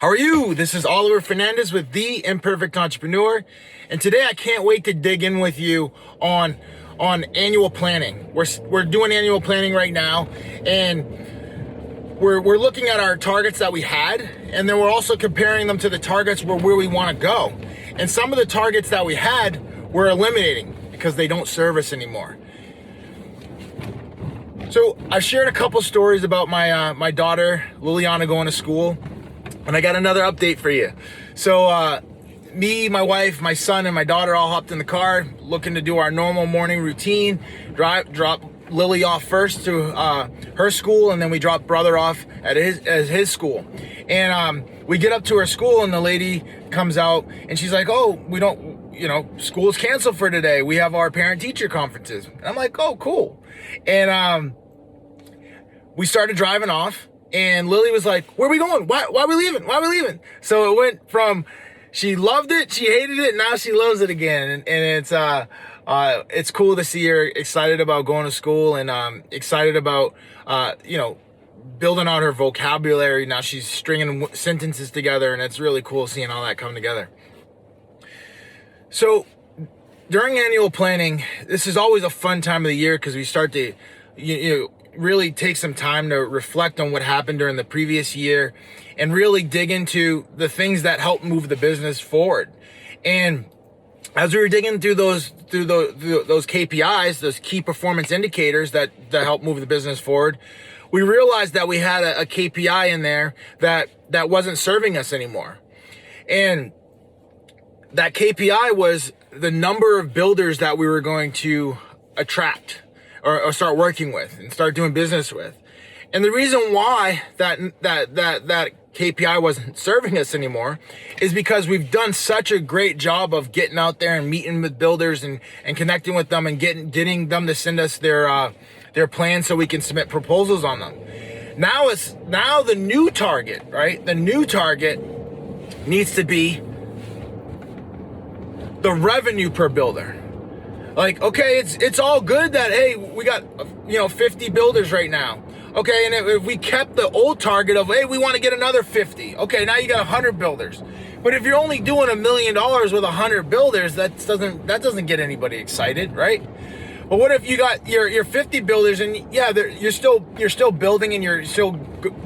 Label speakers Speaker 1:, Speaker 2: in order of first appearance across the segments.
Speaker 1: How are you? This is Oliver Fernandez with The Imperfect Entrepreneur, and today I can't wait to dig in with you on annual planning. We're doing annual planning right now, and we're looking at our targets that we had, and then we're also comparing them to the targets where we want to go. And some of the targets that we had we're eliminating because they don't serve us anymore. So I've shared a couple stories about my daughter Liliana going to school. And I got another update for you. So me, my wife, my son, and my daughter all hopped in the car looking to do our normal morning routine, drop Lily off first to her school, and then we drop brother off at his school. And we get up to her school, and the lady comes out, and she's like, oh, we don't, school's canceled for today. We have our parent-teacher conferences. And I'm like, oh, cool. And we started driving off. And Lily was like, where are we going? Why are we leaving? Why are we leaving? So it went from she loved it, she hated it, now she loves it again. And it's cool to see her excited about going to school and excited about, building out her vocabulary. Now she's stringing sentences together, and it's really cool seeing all that come together. So during annual planning, this is always a fun time of the year because we start to, really take some time to reflect on what happened during the previous year and really dig into the things that help move the business forward. And as we were digging through those KPIs, those key performance indicators that help move the business forward, we realized that we had a KPI in there that wasn't serving us anymore. And that KPI was the number of builders that we were going to attract or start working with and start doing business with. And the reason why that KPI wasn't serving us anymore is because we've done such a great job of getting out there and meeting with builders and connecting with them and getting them to send us their plans so we can submit proposals on them. Now the new target, right? The new target needs to be the revenue per builder. Like, okay, it's all good that, hey, we got, 50 builders right now. Okay, and if we kept the old target of, hey, we want to get another 50. Okay, now you got 100 builders. But if you're only doing $1 million with 100 builders, that doesn't get anybody excited, right? But what if you got your 50 builders and yeah, you're still building and you're still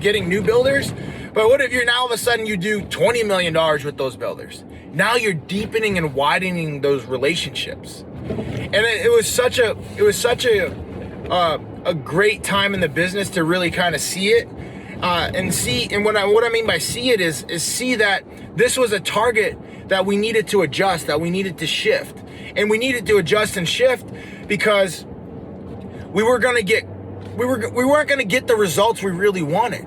Speaker 1: getting new builders? But what if you're now all of a sudden you do $20 million with those builders? Now you're deepening and widening those relationships. And it was such a great time in the business to really kind of see it, and what I mean by see it is see that this was a target that we needed to adjust, that we needed to shift, and we needed to adjust and shift because we weren't going to get the results we really wanted.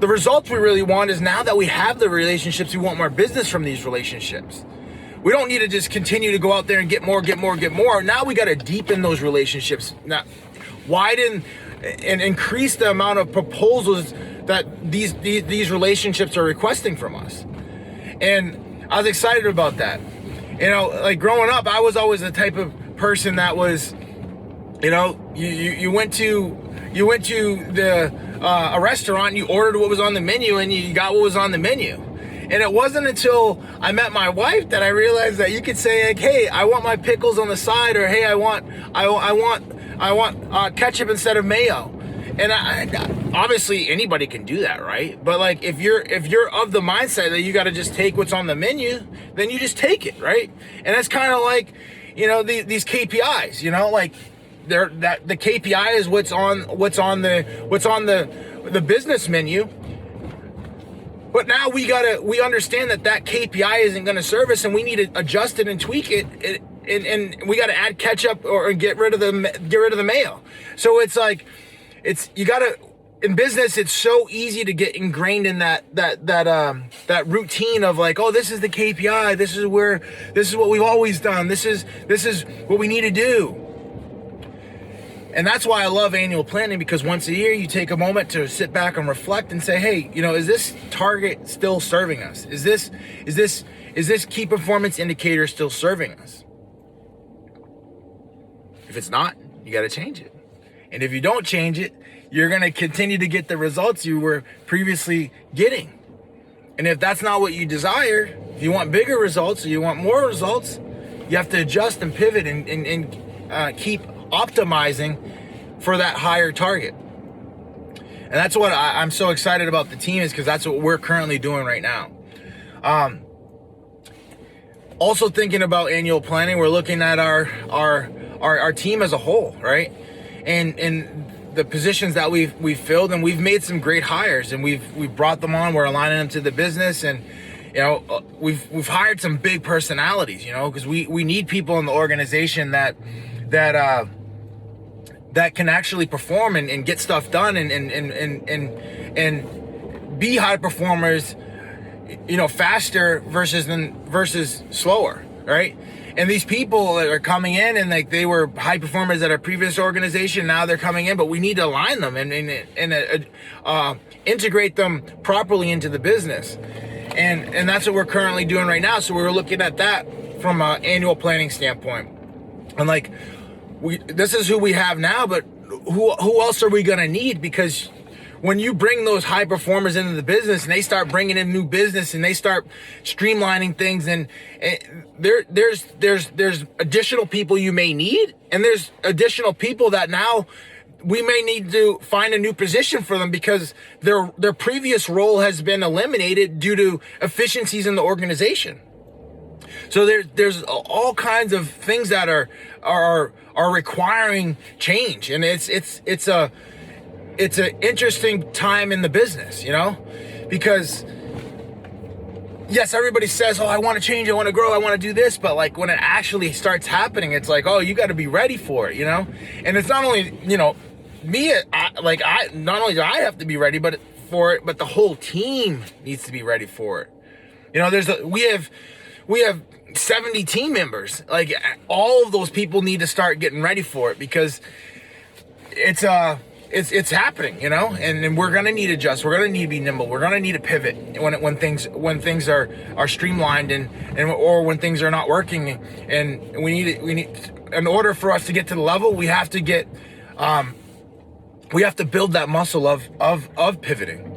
Speaker 1: The results we really want is now that we have the relationships, we want more business from these relationships. We don't need to just continue to go out there and get more. Now we got to deepen those relationships, now widen and increase the amount of proposals that these relationships are requesting from us. And I was excited about that. Like growing up, I was always the type of person that was, you went to a restaurant and you ordered what was on the menu and you got what was on the menu. And it wasn't until I met my wife that I realized that you could say, like, hey, I want my pickles on the side, or hey, I want ketchup instead of mayo. And obviously anybody can do that, right? But like if you're of the mindset that you got to just take what's on the menu, then you just take it, right? And that's kind of like, these KPIs, like the KPI is what's on the business menu. But now we understand that KPI isn't going to serve us, and we need to adjust it and tweak it, and we got to add ketchup or get rid of the mayo. So it's like, you got to, in business, it's so easy to get ingrained in that routine of like, oh, this is the KPI, this is what we've always done, this is what we need to do. And that's why I love annual planning, because once a year you take a moment to sit back and reflect and say, hey, is this target still serving us? Is this key performance indicator still serving us? If it's not, you got to change it. And if you don't change it, you're going to continue to get the results you were previously getting. And if that's not what you desire, if you want bigger results or you want more results, you have to adjust and pivot and keep optimizing for that higher target. And that's what I'm so excited about the team, is because that's what we're currently doing right now. Also thinking about annual planning, we're looking at our team as a whole, right? And the positions that we've filled, and we've made some great hires, and we've brought them on. We're aligning them to the business, and we've hired some big personalities, because we need people in the organization that can actually perform and get stuff done and be high performers, faster versus slower, right? And these people that are coming in, and like they were high performers at a previous organization, now they're coming in, but we need to align them and integrate them properly into the business. And that's what we're currently doing right now. So we're looking at that from an annual planning standpoint. And like, this is who we have now, but who else are we going to need? Because when you bring those high performers into the business and they start bringing in new business and they start streamlining things, and there's additional people you may need, and there's additional people that now we may need to find a new position for them because their previous role has been eliminated due to efficiencies in the organization. So there's all kinds of things that are requiring change, and it's an interesting time in the business, because yes, everybody says, oh, I want to change, I want to grow, I want to do this, but like when it actually starts happening, it's like, oh, you got to be ready for it, and it's not only, me, not only do I have to be ready, but the whole team needs to be ready for it. We have 70 team members. Like, all of those people need to start getting ready for it, because it's happening, and we're gonna need to adjust. We're gonna need to be nimble. We're gonna need to pivot when things are streamlined or when things are not working. And we need in order for us to get to the level, we have to build that muscle of pivoting.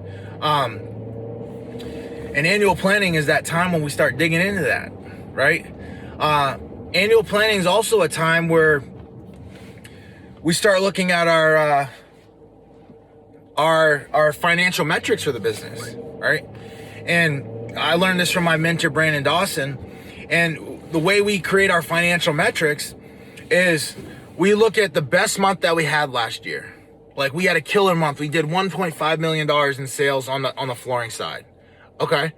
Speaker 1: And annual planning is that time when we start digging into that, right? Annual planning is also a time where we start looking at our financial metrics for the business, right? And I learned this from my mentor, Brandon Dawson. And the way we create our financial metrics is we look at the best month that we had last year. Like, we had a killer month. We did $1.5 million in sales on the flooring side. Okay.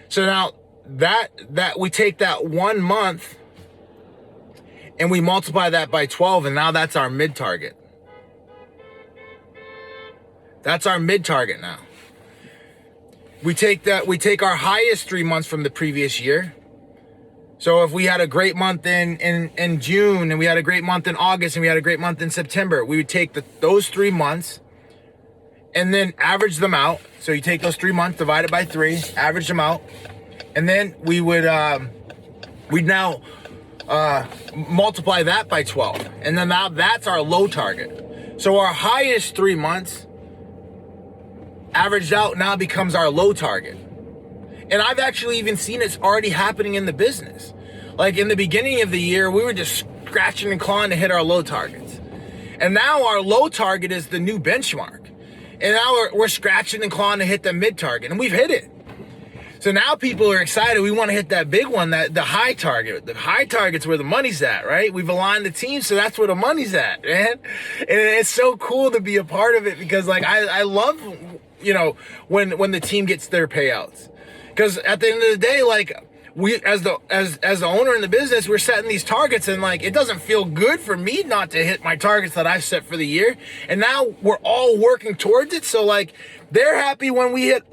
Speaker 1: So now that we take that 1 month and we multiply that by 12, and now that's our mid target. That's our mid target now. We take our highest 3 months from the previous year. So if we had a great month in June, and we had a great month in August, and we had a great month in September, we would take those 3 months and then average them out. So you take those 3 months, divide it by 3, average them out, and then we'd now multiply that by 12, and then now that's our low target. So our highest 3 months averaged out now becomes our low target. And I've actually even seen it's already happening in the business. Like, in the beginning of the year, we were just scratching and clawing to hit our low targets. And now our low target is the new benchmark. And now we're scratching and clawing to hit the mid target, and we've hit it. So now people are excited. We want to hit that big one, the high target. The high target's where the money's at, right? We've aligned the team, so that's where the money's at, man. And it's so cool to be a part of it, because like I love, when the team gets their payouts. Because at the end of the day, like, we as the owner in the business, we're setting these targets, and like, it doesn't feel good for me not to hit my targets that I've set for the year. And now we're all working towards it. So like, they're happy when we hit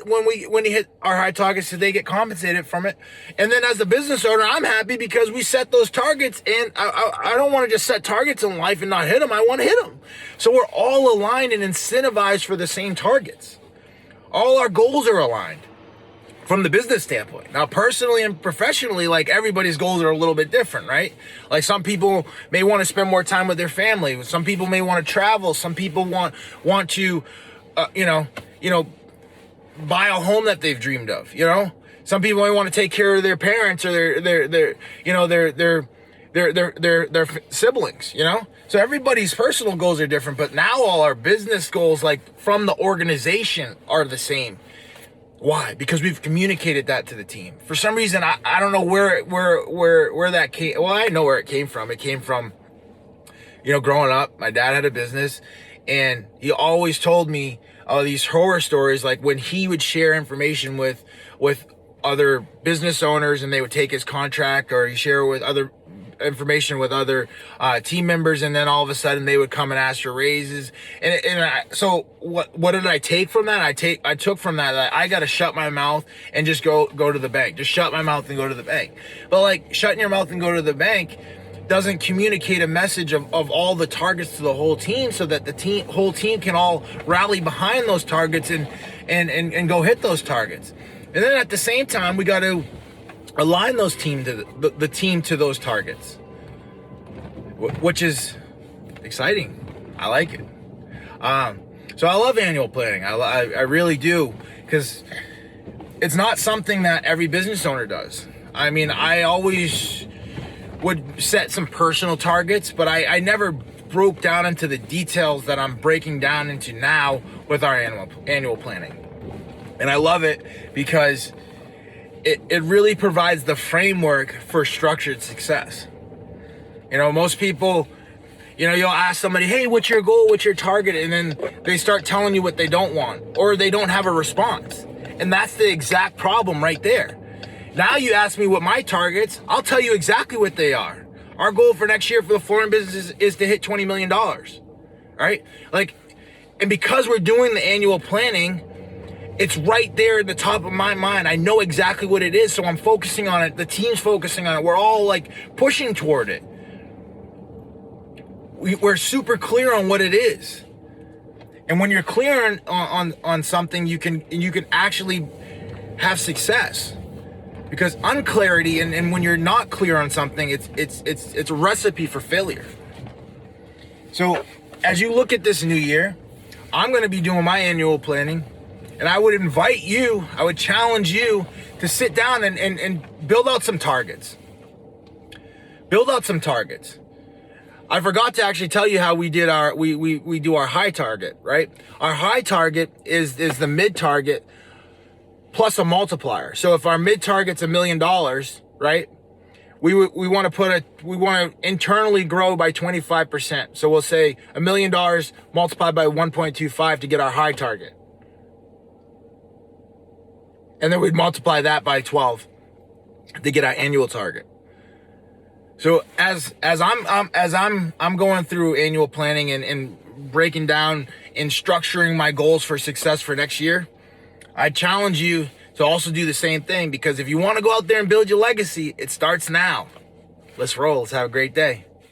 Speaker 1: our high targets, so they get compensated from it. And then as a business owner, I'm happy because we set those targets, and I don't want to just set targets in life and not hit them. I want to hit them. So we're all aligned and incentivized for the same targets. All our goals are aligned from the business standpoint. Now, personally and professionally, like, everybody's goals are a little bit different, right? Like, some people may want to spend more time with their family. Some people may want to travel. Some people want to, buy a home that they've dreamed of, you know? Some people only want to take care of their parents or their siblings, you know? So everybody's personal goals are different, but now all our business goals, like from the organization, are the same. Why? Because we've communicated that to the team. For some reason, I don't know where that came. Well, I know where it came from. It came from, you know, growing up, my dad had a business, and he always told me these horror stories, like when he would share information with other business owners, and they would take his contract, or he share with other information with other team members, and then all of a sudden they would come and ask for raises. So what did I take from that? I took from that I got to shut my mouth and just go to the bank. Just shut my mouth and go to the bank. But like, shutting your mouth and go to the bank doesn't communicate a message of all the targets to the whole team, so that the whole team can all rally behind those targets and go hit those targets. And then at the same time, we got to align those team to the team to those targets, which is exciting. I like it. So I love annual planning. I really do, because it's not something that every business owner does. I mean, I always would set some personal targets, but I never broke down into the details that I'm breaking down into now with our annual planning. And I love it because it really provides the framework for structured success. You know, most people, you know, you'll ask somebody, hey, what's your goal? What's your target? And then they start telling you what they don't want, or they don't have a response. And that's the exact problem right there. Now you ask me what my targets, I'll tell you exactly what they are. Our goal for next year for the flooring business is to hit $20 million, right? Like, and because we're doing the annual planning, it's right there at the top of my mind. I know exactly what it is, so I'm focusing on it. The team's focusing on it. We're all like pushing toward it. We're super clear on what it is. And when you're clear on something, you can actually have success. Because unclarity and when you're not clear on something, it's a recipe for failure. So as you look at this new year, I'm going to be doing my annual planning. And I would invite you, I would challenge you to sit down and build out some targets. Build out some targets. I forgot to actually tell you how we did we do our high target, right? Our high target is the mid target plus a multiplier. So if our mid target's $1 million, right? We want to internally grow by 25%. So we'll say $1 million multiplied by 1.25 to get our high target. And then we'd multiply that by 12 to get our annual target. So as I'm going through annual planning and breaking down and structuring my goals for success for next year, I challenge you to also do the same thing, because if you want to go out there and build your legacy, it starts now. Let's roll. Let's have a great day.